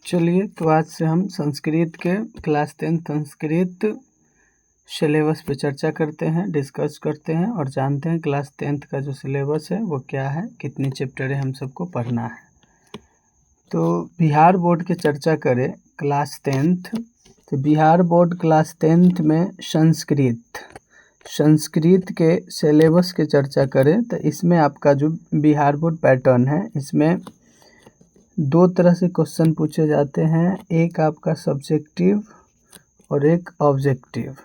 चलिए, तो आज से हम संस्कृत के क्लास 10 संस्कृत सिलेबस पे चर्चा करते हैं, डिस्कस करते हैं और जानते हैं क्लास 10th का जो सिलेबस है वो क्या है, कितनी चैप्टरें हम सबको पढ़ना है। तो बिहार बोर्ड की चर्चा करें क्लास 10th, तो बिहार बोर्ड क्लास 10th में संस्कृत के सिलेबस की चर्चा करें तो इसमें आपका जो बिहार बोर्ड पैटर्न है, इसमें दो तरह से क्वेश्चन पूछे जाते हैं। एक आपका सब्जेक्टिव और एक ऑब्जेक्टिव।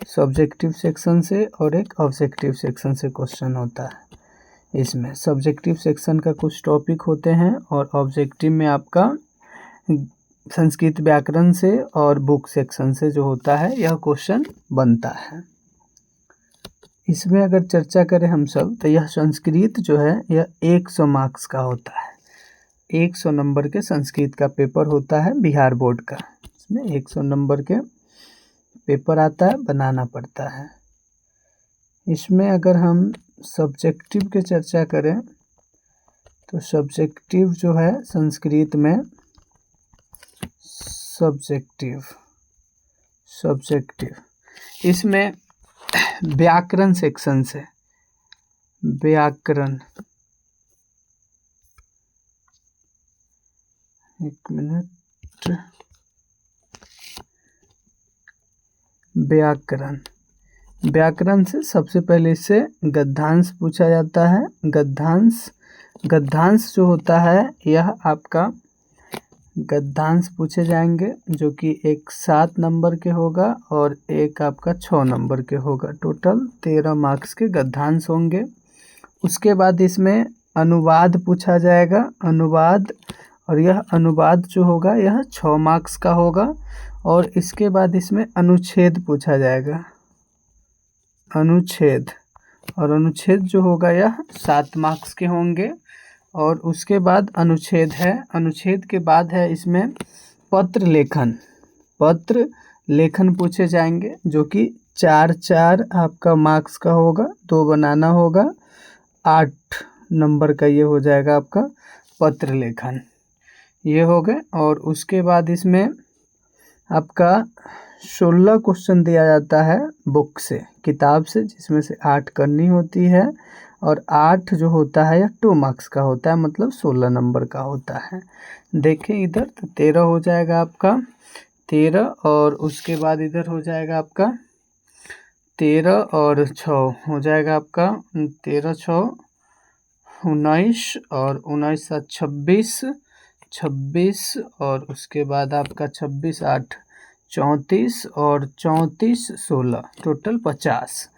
सब्जेक्टिव सेक्शन से और एक ऑब्जेक्टिव सेक्शन से क्वेश्चन होता है। इसमें सब्जेक्टिव सेक्शन का कुछ टॉपिक होते हैं और ऑब्जेक्टिव में आपका संस्कृत व्याकरण से और बुक सेक्शन से जो होता है यह क्वेश्चन बनता है। इसमें अगर चर्चा करें हम सब तो यह संस्कृत जो है यह 100 मार्क्स का होता है। 100 नंबर के संस्कृत का पेपर होता है बिहार बोर्ड का। इसमें 100 नंबर के पेपर आता है, बनाना पड़ता है। इसमें अगर हम सब्जेक्टिव की चर्चा करें तो सब्जेक्टिव जो है संस्कृत में सब्जेक्टिव इसमें व्याकरण सेक्शन से व्याकरण व्याकरण से सबसे पहले इससे गद्यांश पूछा जाता है। गद्यांश जो होता है यह आपका गद्यांश पूछे जाएंगे, जो कि एक 7 नंबर के होगा और एक आपका 6 नंबर के होगा। टोटल 13 मार्क्स के गद्यांश होंगे। उसके बाद इसमें अनुवाद पूछा जाएगा, और यह अनुवाद जो होगा यह 6 मार्क्स का होगा। और इसके बाद इसमें अनुच्छेद पूछा जाएगा, अनुच्छेद जो होगा यह 7 मार्क्स के होंगे। और उसके बाद अनुच्छेद के बाद है इसमें पत्र लेखन पूछे जाएंगे, जो कि 4 आपका मार्क्स का होगा, 2 बनाना होगा। 8 नंबर का ये हो जाएगा आपका पत्र लेखन, ये हो गए। और उसके बाद इसमें आपका 16 क्वेश्चन दिया जाता है बुक से, किताब से, जिसमें से 8 करनी होती है। और 8 जो होता है यह 2 मार्क्स का होता है, मतलब 16 नंबर का होता है। देखें इधर तो 13 हो जाएगा आपका 13, और उसके बाद इधर हो जाएगा आपका 13 और 6 हो जाएगा आपका 13 6 19, और 19 7 26, और उसके बाद आपका 26 8 34, और 34 16, टोटल 50।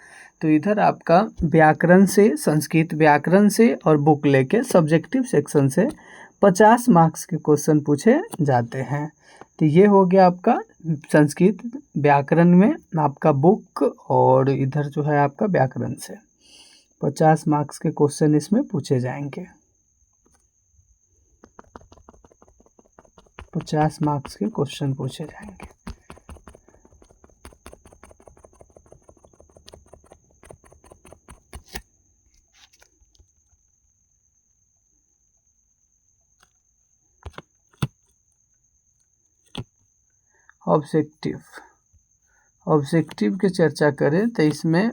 तो इधर आपका व्याकरण से, संस्कृत व्याकरण से और बुक लेके सब्जेक्टिव सेक्शन से 50 मार्क्स के क्वेश्चन पूछे जाते हैं। तो ये हो गया आपका संस्कृत व्याकरण में आपका बुक, और इधर जो है आपका व्याकरण से 50 मार्क्स के क्वेश्चन इसमें पूछे जाएंगे। 50 मार्क्स के क्वेश्चन पूछे जाएंगे। ऑब्जेक्टिव की चर्चा करें तो इसमें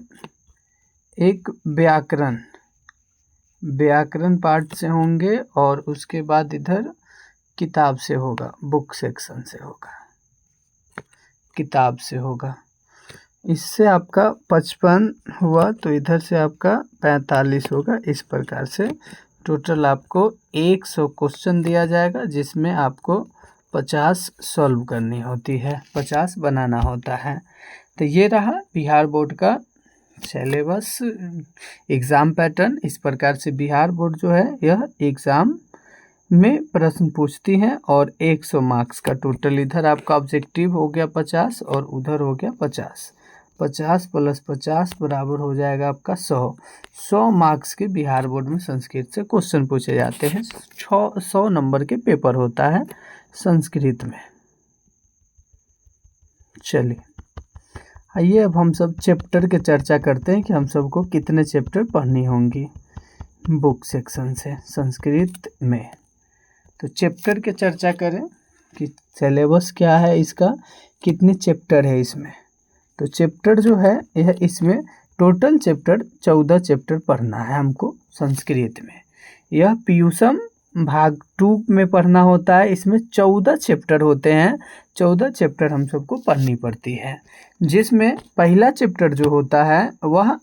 एक व्याकरण पार्ट से होंगे, और उसके बाद इधर किताब से होगा, बुक सेक्शन से होगा, किताब से होगा। इससे आपका 55 हुआ तो इधर से आपका 45 होगा। इस प्रकार से टोटल आपको 100 क्वेश्चन दिया जाएगा, जिसमें आपको 50 सॉल्व करनी होती है, 50 बनाना होता है। तो ये रहा बिहार बोर्ड का सिलेबस, एग्ज़ाम पैटर्न। इस प्रकार से बिहार बोर्ड जो है यह एग्ज़ाम में प्रश्न पूछती हैं, और 100 मार्क्स का टोटल। इधर आपका ऑब्जेक्टिव हो गया 50 और उधर हो गया 50 + 50 बराबर हो जाएगा आपका 100 मार्क्स के बिहार बोर्ड में संस्कृत से क्वेश्चन पूछे जाते हैं। 100 नंबर के पेपर होता है संस्कृत में। चलिए, आइए अब हम सब चैप्टर के चर्चा करते हैं कि हम सबको कितने चैप्टर पढ़नी होंगी बुक सेक्शन से संस्कृत में। तो चैप्टर की चर्चा करें कि सिलेबस क्या है इसका, कितने चैप्टर है इसमें। तो चैप्टर जो है यह इसमें टोटल चैप्टर 14 चैप्टर पढ़ना है हमको संस्कृत में। यह पीयूषम भाग 2 में पढ़ना होता है। इसमें 14 चैप्टर होते हैं, 14 चैप्टर हम सबको पढ़नी पड़ती है, जिसमें पहला चैप्टर जो होता है वह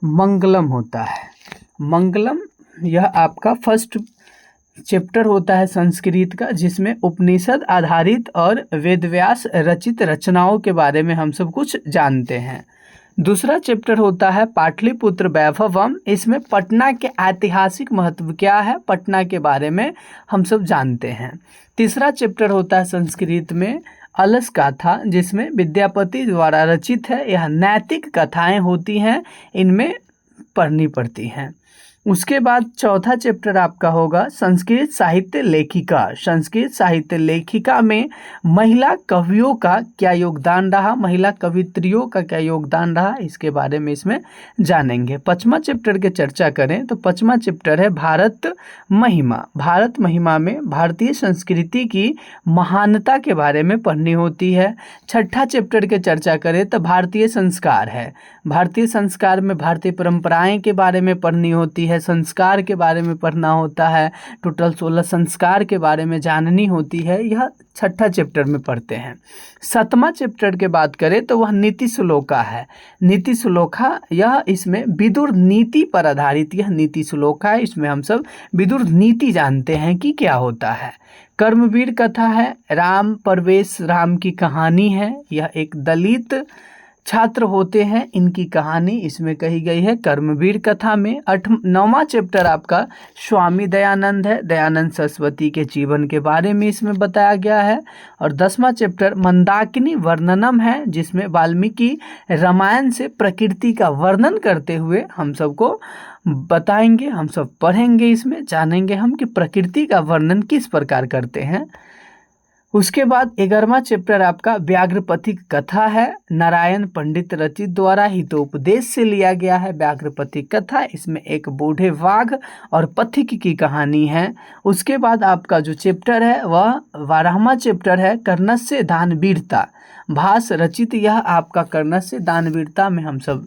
मंगलम होता है। मंगलम यह आपका फर्स्ट चैप्टर होता है संस्कृत का, जिसमें उपनिषद आधारित और वेदव्यास रचित रचनाओं के बारे में हम सब कुछ जानते हैं। दूसरा चैप्टर होता है पाटलिपुत्र वैभवम। इसमें पटना के ऐतिहासिक महत्व क्या है, पटना के बारे में हम सब जानते हैं। तीसरा चैप्टर होता है संस्कृत में अलस गाथा, जिसमें विद्यापति द्वारा रचित है। यह नैतिक कथाएं होती हैं, इनमें पढ़नी पड़ती हैं। उसके बाद चौथा चैप्टर आपका होगा संस्कृत साहित्य लेखिका। संस्कृत साहित्य लेखिका में महिला कवियों का क्या योगदान रहा, महिला कवित्रियों का क्या योगदान रहा, इसके बारे में इसमें जानेंगे। पांचवा चैप्टर की चर्चा करें तो पांचवा चैप्टर है भारत महिमा। भारत महिमा में भारतीय संस्कृति की महानता के बारे में पढ़नी होती है। छठा चैप्टर की चर्चा करें तो भारतीय संस्कार है। भारतीय संस्कार में भारतीय परंपराएं के बारे में पढ़नी होती है, संस्कार के बारे में पढ़ना होता है। टोटल 16 संस्कार के बारे में जाननी होती है, यह छठा चैप्टर में पढ़ते हैं। सातवां चैप्टर के बात करें तो वह नीति श्लोका है। नीति श्लोका यह इसमें विदुर नीति पर आधारित यह नीति श्लोका है। इसमें हम सब विदुर नीति जानते हैं कि क्या होता है। कर्मवीर कथा है, राम परवेश राम की कहानी है। यह एक दलित छात्र होते हैं, इनकी कहानी इसमें कही गई है कर्मवीर कथा में। 9वां चैप्टर आपका स्वामी दयानंद है। दयानंद सरस्वती के जीवन के बारे में इसमें बताया गया है। और 10वां चैप्टर मंदाकिनी वर्णनम है, जिसमें वाल्मीकि रामायण से प्रकृति का वर्णन करते हुए हम सबको बताएंगे, हम सब पढ़ेंगे, इसमें जानेंगे हम कि प्रकृति का वर्णन किस प्रकार करते हैं। उसके बाद 11वां चैप्टर आपका व्याघ्रपथिक कथा है। नारायण पंडित रचित द्वारा हितोपदेश से लिया गया है व्याघ्रपथिक कथा। इसमें एक बूढ़े वाघ और पथिक की कहानी है। उसके बाद आपका जो चैप्टर है वह 12वां चैप्टर है कर्णस्य दानवीरता। भास रचित यह आपका कर्णस्य दानवीरता में हम सब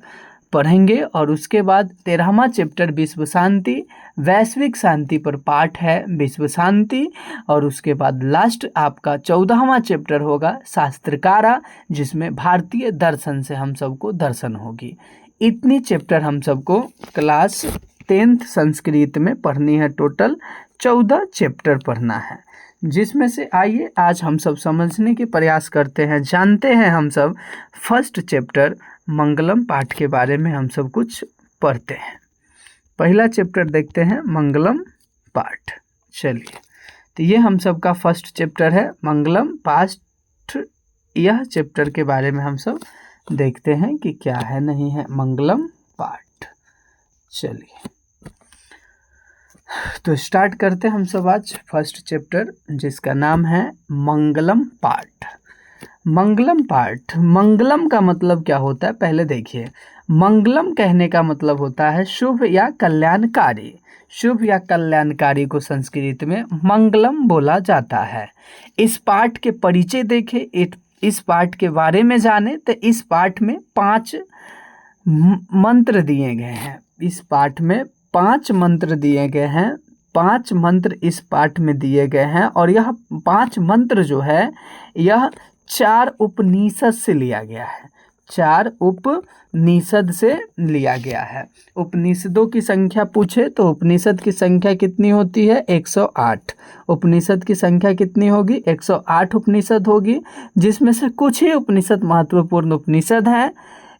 पढ़ेंगे। और उसके बाद 13वां चैप्टर विश्व शांति, वैश्विक शांति पर पाठ है विश्व शांति। और उसके बाद लास्ट आपका 14वां चैप्टर होगा शास्त्रकारा, जिसमें भारतीय दर्शन से हम सबको दर्शन होगी। इतनी चैप्टर हम सबको क्लास 10th संस्कृत में पढ़नी है। टोटल 14 चैप्टर पढ़ना है, जिसमें से आइए आज हम सब समझने के प्रयास करते हैं। जानते हैं हम सब फर्स्ट चैप्टर मंगलम पाठ के बारे में हम सब कुछ पढ़ते हैं। पहला चैप्टर देखते हैं मंगलम पाठ। चलिए, तो ये हम सब का फर्स्ट चैप्टर है मंगलम पाठ। यह चैप्टर के बारे में हम सब देखते हैं कि क्या है नहीं है मंगलम पाठ। चलिए, तो स्टार्ट करते हैं हम सब आज फर्स्ट चैप्टर, जिसका नाम है मंगलम पाठ। मंगलम पाठ, मंगलम का मतलब क्या होता है पहले देखिए। मंगलम कहने का मतलब होता है शुभ या कल्याणकारी। शुभ या कल्याणकारी को संस्कृत में मंगलम बोला जाता है। इस पाठ के परिचय देखें, इस पाठ के बारे में जाने तो इस पाठ में 5 मंत्र दिए गए हैं। इस पाठ में 5 मंत्र दिए गए हैं। 5 मंत्र इस पाठ में दिए गए हैं। और यह 5 मंत्र जो है यह 4 उपनिषद से लिया गया है। 4 उपनिषद से लिया गया है। उपनिषदों की संख्या पूछे तो उपनिषद की संख्या कितनी होती है? 108। उपनिषद की संख्या कितनी होगी? 108 उपनिषद होगी, जिसमें से कुछ ही उपनिषद महत्वपूर्ण उपनिषद हैं।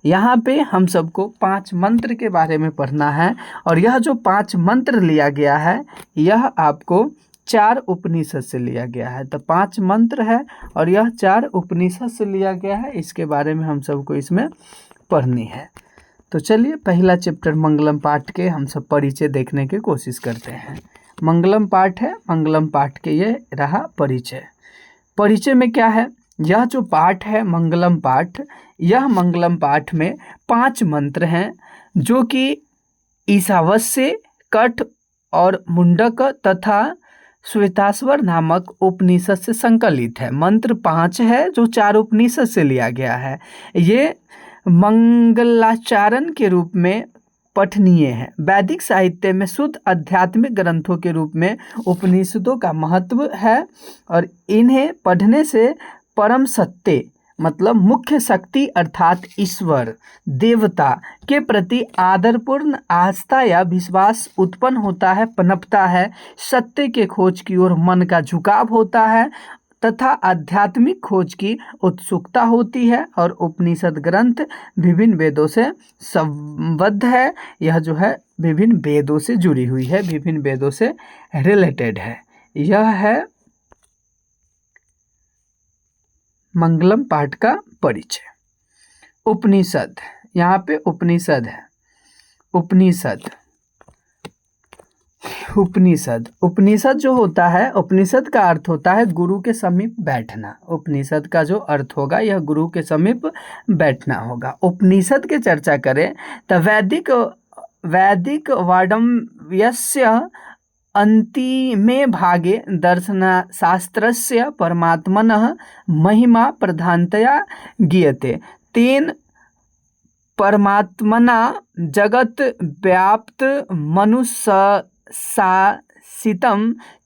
यहाँ पे हम सबको 5 मंत्र के बारे में पढ़ना है। और यह जो 5 मंत्र लिया गया है यह आपको 4 उपनिषद से लिया गया है। तो 5 मंत्र है और यह 4 उपनिषद से लिया गया है। इसके बारे में हम सबको इसमें पढ़नी है। तो चलिए पहला चैप्टर मंगलम पाठ के हम सब परिचय देखने की कोशिश करते हैं। मंगलम पाठ है, मंगलम पाठ के ये रहा परिचय। परिचय में क्या है? यह जो पाठ है मंगलम पाठ, यह मंगलम पाठ में 5 मंत्र हैं, जो कि ईशावास्य, कठ और मुंडक तथा श्वेताश्वर नामक उपनिषद से संकलित है। मंत्र 5 है जो 4 उपनिषद से लिया गया है। ये मंगलाचरण के रूप में पठनीय है। वैदिक साहित्य में शुद्ध आध्यात्मिक ग्रंथों के रूप में उपनिषदों का महत्व है और इन्हें पढ़ने से परम सत्य मतलब मुख्य शक्ति अर्थात ईश्वर देवता के प्रति आदरपूर्ण आस्था या विश्वास उत्पन्न होता है, पनपता है। सत्य के खोज की ओर मन का झुकाव होता है तथा आध्यात्मिक खोज की उत्सुकता होती है और उपनिषद ग्रंथ विभिन्न वेदों से संबद्ध है। यह जो है विभिन्न वेदों से जुड़ी हुई है, विभिन्न वेदों से रिलेटेड है। यह है मंगलम पाठ का परिचय। उपनिषद, यहाँ पे उपनिषद है। उपनिषद उपनिषद जो होता है, उपनिषद का अर्थ होता है गुरु के समीप बैठना। उपनिषद का जो अर्थ होगा यह गुरु के समीप बैठना होगा। उपनिषद की चर्चा करें तो वैदिक वाङ्मयस्य अन्तिमे भागे दर्शनशास्त्रस्य परमात्मनः महिमा प्रधानतया गीयते। तेन परमात्मना जगत् व्याप्त मनुष्यशासितं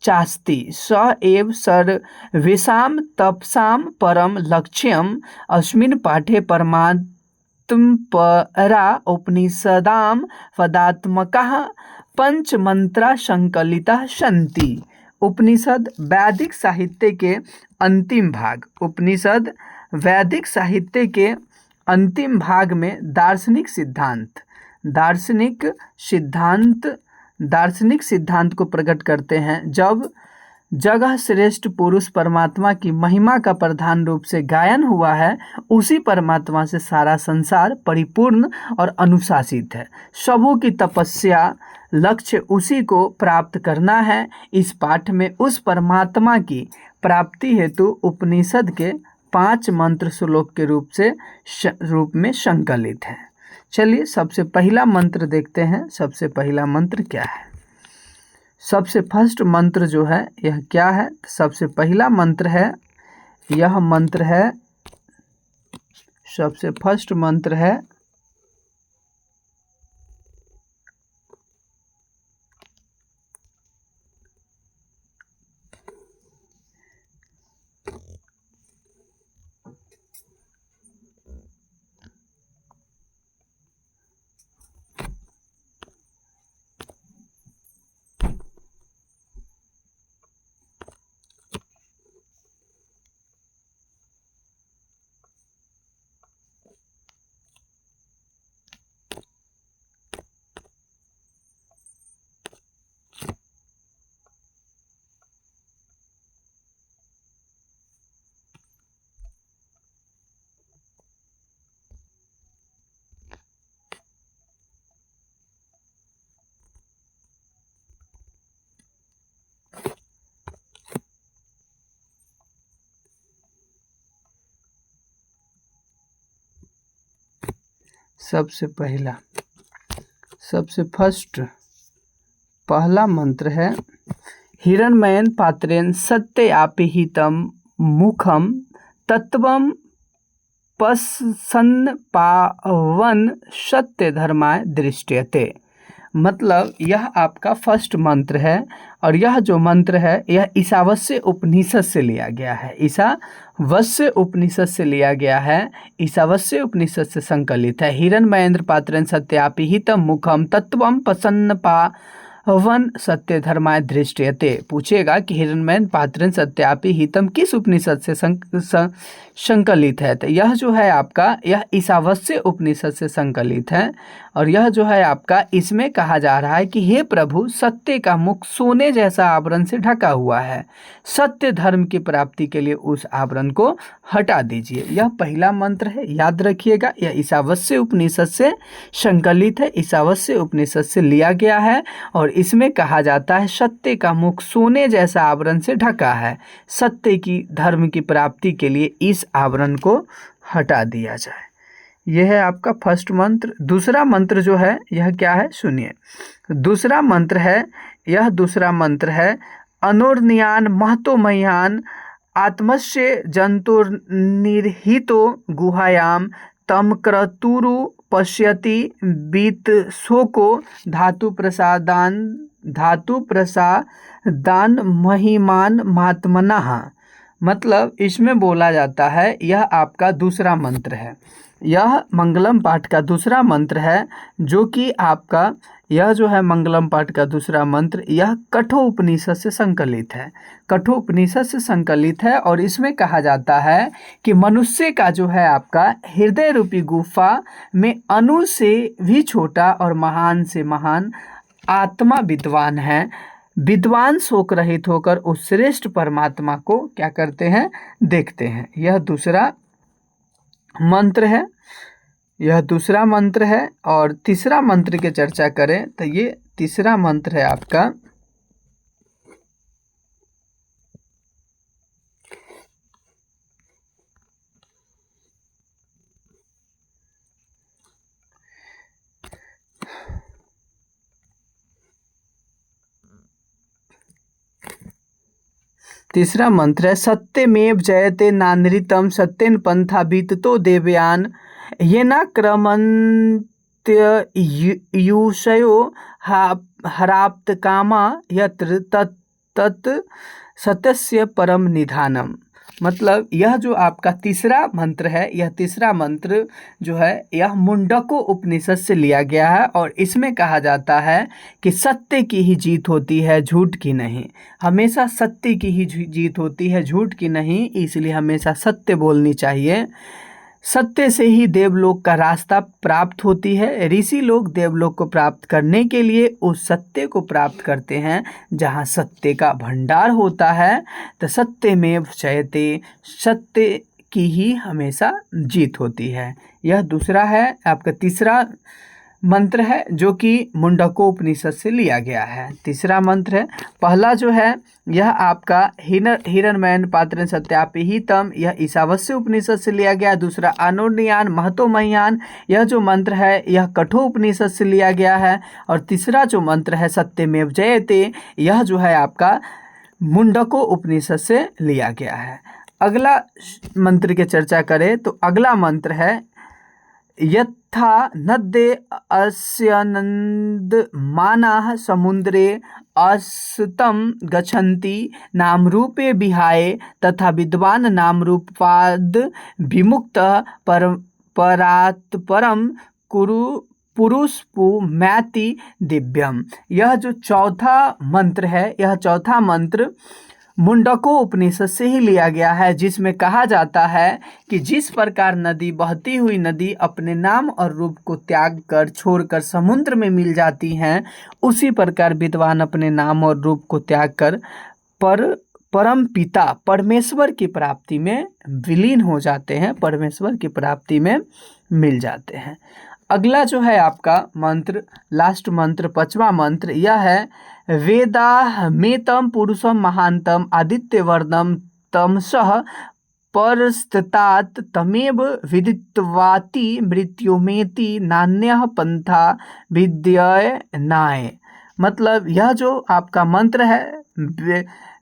चास्ति। स एव सर्वेषां तपसां परं लक्ष्यम्। अस्मिन् पाठे परमात्मपरा उपनिषदां पदात्मकाः पंचमंत्रा संकलिता सन्ति। उपनिषद वैदिक साहित्य के अंतिम भाग। उपनिषद वैदिक साहित्य के अंतिम भाग में दार्शनिक सिद्धांत को प्रकट करते हैं। जब जगह श्रेष्ठ पुरुष परमात्मा की महिमा का प्रधान रूप से गायन हुआ है, उसी परमात्मा से सारा संसार परिपूर्ण और अनुशासित है। सबों की तपस्या लक्ष्य उसी को प्राप्त करना है। इस पाठ में उस परमात्मा की प्राप्ति हेतु उपनिषद के 5 मंत्र श्लोक के रूप में संकलित है। चलिए सबसे पहला मंत्र देखते हैं। सबसे पहला मंत्र क्या है? सबसे फर्स्ट मंत्र जो है यह क्या है? सबसे पहला मंत्र है, यह मंत्र है, सबसे फर्स्ट मंत्र है सबसे फर्स्ट पहला मंत्र है हिरण्मयेन पात्रेण सत्यापिहितं मुखं तत्वं पश्यन् पावन सत्य धर्माय दृष्टयते। मतलब यह आपका फर्स्ट मंत्र है और यह जो मंत्र है यह ईशावास्य उपनिषद से लिया गया है। ईशावास्य उपनिषद से लिया गया है, ईशावास्य उपनिषद से संकलित है। हिरण्मयेन्द्र पात्रेण सत्यापिहितं मुखम तत्वं पश्यन् पावन सत्य धर्माय दृष्टयते। पूछेगा कि हिरण्मयेन पात्रेण सत्यापिहितं किस उपनिषद से संकलित है? तो यह जो है आपका यह ईशावास्य उपनिषद से संकलित है और यह जो है आपका इसमें कहा जा रहा है कि हे प्रभु, सत्य का मुख सोने जैसा आवरण से ढका हुआ है। सत्य धर्म की प्राप्ति के लिए उस आवरण को हटा दीजिए। यह पहला मंत्र है, याद रखिएगा। यह ईशावास्य उपनिषद से संकलित है, ईशावास्य उपनिषद से लिया गया है और इसमें कहा जाता है सत्य का मुख सोने जैसा आवरण से ढका है। सत्य की धर्म की प्राप्ति के लिए इस आवरण को हटा दिया जाए। यह है आपका फर्स्ट मंत्र। दूसरा मंत्र जो है यह क्या है सुनिए। दूसरा मंत्र है अनोर्नियान महतो मह्यान आत्मस्य जंतुर्निहितो गुहायां तम क्रतुरु पश्यति बीतशोको धातु प्रसादान महिमान महात्मनः। मतलब इसमें बोला जाता है, यह आपका दूसरा मंत्र है, यह मंगलम पाठ का दूसरा मंत्र है, जो कि आपका यह जो है मंगलम पाठ का दूसरा मंत्र, यह कठोपनिषद से संकलित है। कठोपनिषद से संकलित है और इसमें कहा जाता है कि मनुष्य का जो है आपका हृदय रूपी गुफा में अणु से भी छोटा और महान से महान आत्मा विद्वान है। विद्वान शोक रहित होकर उस श्रेष्ठ परमात्मा को क्या करते हैं, देखते हैं। यह दूसरा मंत्र है, यह दूसरा मंत्र है। और तीसरा मंत्र की चर्चा करें तो ये तीसरा मंत्र है आपका तीसरा मंत्र है सत्यमेव जयते नानृतम सत्येन पंथा बीततो देवयान येना क्रमन्त्युषयो हराप्त कामा यत्र तत् सत्यस्य परम निधानम। मतलब यह जो आपका तीसरा मंत्र है, यह तीसरा मंत्र जो है यह मुंडको उपनिषद से लिया गया है और इसमें कहा जाता है कि सत्य की ही जीत होती है, झूठ की नहीं। हमेशा सत्य की ही जीत होती है, झूठ की नहीं, इसलिए हमेशा सत्य बोलनी चाहिए। सत्य से ही देवलोक का रास्ता प्राप्त होती है। ऋषि लोग देवलोक को प्राप्त करने के लिए उस सत्य को प्राप्त करते हैं जहाँ सत्य का भंडार होता है। तो सत्यमेव जयते, सत्य की ही हमेशा जीत होती है। यह दूसरा है आपका तीसरा मंत्र है जो कि मुंडकोपनिषद से लिया गया है। तीसरा मंत्र है, पहला जो है यह आपका हिरण्मयन पात्र सत्यापिहितम, यह ईशावास्य उपनिषद से लिया गया। दूसरा अनोर्नियान महतो मह्यान, यह जो मंत्र है यह कठोपनिषद से लिया गया है। और तीसरा जो मंत्र है सत्यमेव जयते, यह जो है आपका मुंडको उपनिषद से लिया गया है। अगला मंत्र की चर्चा करें तो अगला मंत्र है यथा नद्ये अस्यनन्दमानाः समुद्रे असतं गच्छन्ति नामरूपे विहाय तथा विद्वान नामरूपाद् विमुक्तः परात्परं कुरु पुरुषपुमैति दिव्यम। यह जो चौथा मंत्र है, यह चौथा मंत्र मुंडको उपनिषद से ही लिया गया है, जिसमें कहा जाता है कि जिस प्रकार नदी, बहती हुई नदी अपने नाम और रूप को त्याग कर छोड़कर समुद्र में मिल जाती हैं, उसी प्रकार विद्वान अपने नाम और रूप को त्याग कर परम पिता परमेश्वर की प्राप्ति में विलीन हो जाते हैं, परमेश्वर की प्राप्ति में मिल जाते हैं। अगला जो है आपका मंत्र, लास्ट मंत्र, पांचवा मंत्र, यह है वेदाहमेतम पुरुषम महांतम आदित्यवर्णम तमसः परस्तात तमेव विदित्वाति मृत्युमेति नान्यः पंथा विद्यनाय। मतलब यह जो आपका मंत्र है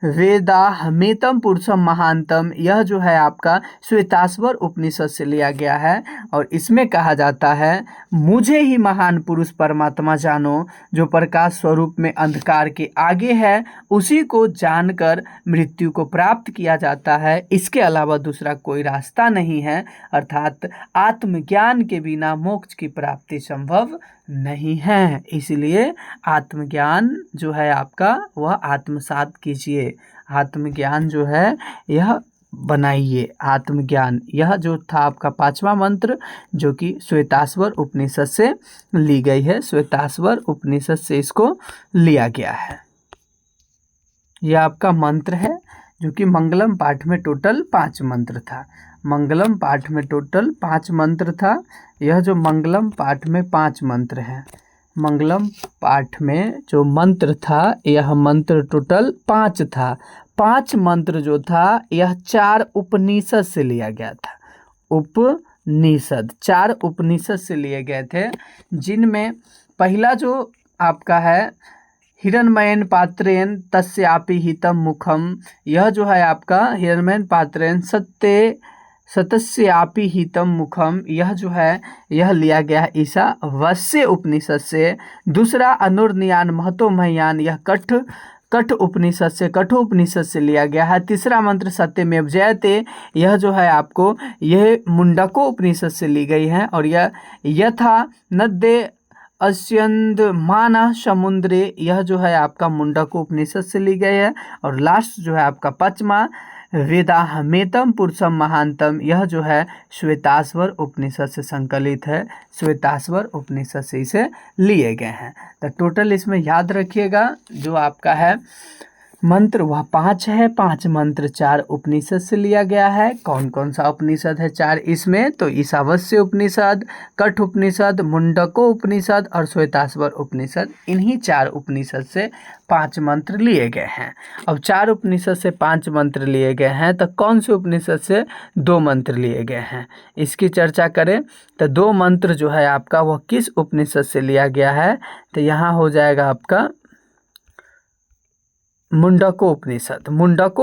वेदाहमेतम पुरुषम महांतम, यह जो है आपका श्वेताश्वर उपनिषद से लिया गया है और इसमें कहा जाता है मुझे ही महान पुरुष परमात्मा जानो, जो प्रकाश स्वरूप में अंधकार के आगे है, उसी को जानकर मृत्यु को प्राप्त किया जाता है। इसके अलावा दूसरा कोई रास्ता नहीं है, अर्थात आत्मज्ञान के बिना मोक्ष की प्राप्ति संभव नहीं है। इसलिए आत्मज्ञान जो है आपका वह आत्मसात कीजिए, आत्मज्ञान जो है यह बनाइए। आत्मज्ञान, यह जो था आपका पांचवा मंत्र जो कि श्वेताश्वर उपनिषद से ली गई है, श्वेताश्वर उपनिषद से इसको लिया गया है। यह आपका मंत्र है जो कि मंगलम पाठ में टोटल 5 मंत्र था। मंगलम पाठ में टोटल 5 मंत्र था। यह जो मंगलम पाठ में 5 मंत्र हैं, मंगलम पाठ में जो मंत्र था यह मंत्र टोटल 5 था। 5 मंत्र जो था यह 4 उपनिषद से लिया गया था। उपनिषद 4 उपनिषद से लिए गए थे, जिनमें पहला जो आपका है हिरण्मयेन पात्रेण तस्यापि हितं मुखम, यह जो है आपका हिरण्मयेन पात्रेण सतस्यापि हितं मुखम, यह जो है यह लिया गया है ईशावास्य उपनिषद से। दूसरा अनुर्नियान महतो मह्यान, यह कठ उपनिषद से लिया गया है। तीसरा मंत्र सत्यमेव जयते, यह जो है आपको यह मुंडको उपनिषद से ली गई है। और यह यथा नद्ये अस्यन्दमानः समुद्रे, यह जो है आपका मुंडको उपनिषद से ली गई है। और लास्ट जो है आपका पांचवा वेदाहमेतम पुरुषम महानतम, यह जो है श्वेताश्वर उपनिषद से संकलित है, श्वेताश्वर उपनिषद से इसे लिए गए हैं। तो टोटल इसमें याद रखिएगा जो आपका है मंत्र वह 5 है, 5 मंत्र 4 उपनिषद से लिया गया है। कौन कौन सा उपनिषद है 4 इसमें, तो ईशावास्य उपनिषद, कठ उपनिषद, मुंडको उपनिषद और श्वेताश्वर उपनिषद, इन्हीं 4 उपनिषद से 5 मंत्र लिए गए हैं। अब 4 उपनिषद से 5 मंत्र लिए गए हैं, तो कौन से उपनिषद से 2 मंत्र लिए गए हैं, इसकी चर्चा करें। तो 2 मंत्र जो है आपका वह किस उपनिषद से लिया गया है, तो यहाँ हो जाएगा आपका मुंडको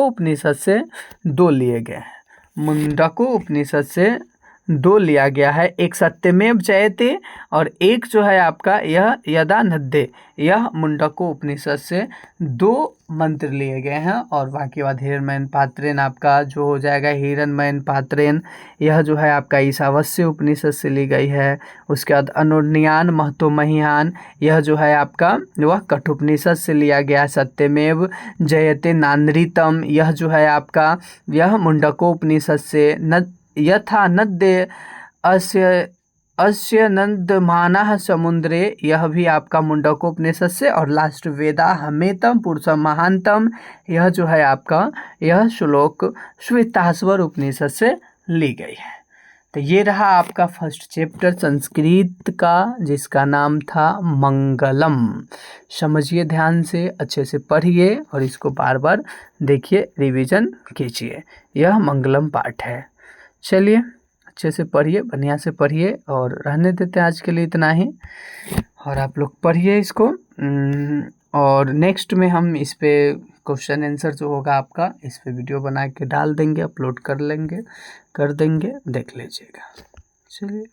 उपनिषद से 2 लिए गए हैं। मुंडको उपनिषद से 2 लिया गया है, एक सत्यमेव जयते और एक जो है आपका यह यदा नद्ये, यह मुंडको उपनिषद से 2 मंत्र लिए गए हैं। और बाकी बाद हिरण्मयेन पात्रेण आपका जो हो जाएगा हिरण्मयेन पात्रेण, यह जो है आपका ईशावास्य उपनिषद से ली गई है। उसके बाद अनुर्नियान महतो मह्यान, यह जो है आपका वह कठोपनिषद से लिया गया। सत्यमेव जयते नानृतम, यह जो है आपका यह मुंडको उपनिषद से। यथा नद्ये अस्य नंदमानः समुद्रे, यह भी आपका मुंडको उपनिषद से। और लास्ट वेदाहमेतम पुरुषम महानतम, यह जो है आपका यह श्लोक श्वेताश्वर उपनिषद से ली गई है। तो ये रहा आपका फर्स्ट चैप्टर संस्कृत का, जिसका नाम था मंगलम। समझिए ध्यान से, अच्छे से पढ़िए और इसको बार बार देखिए, रिवीजन कीजिए। यह मंगलम पाठ है। चलिए अच्छे से पढ़िए, बढ़िया से पढ़िए और रहने देते हैं आज के लिए इतना ही। और आप लोग पढ़िए इसको, और नेक्स्ट में हम इस पे क्वेश्चन आंसर जो होगा आपका इस पे वीडियो बना के डाल देंगे, अपलोड कर देंगे, देख लीजिएगा। चलिए।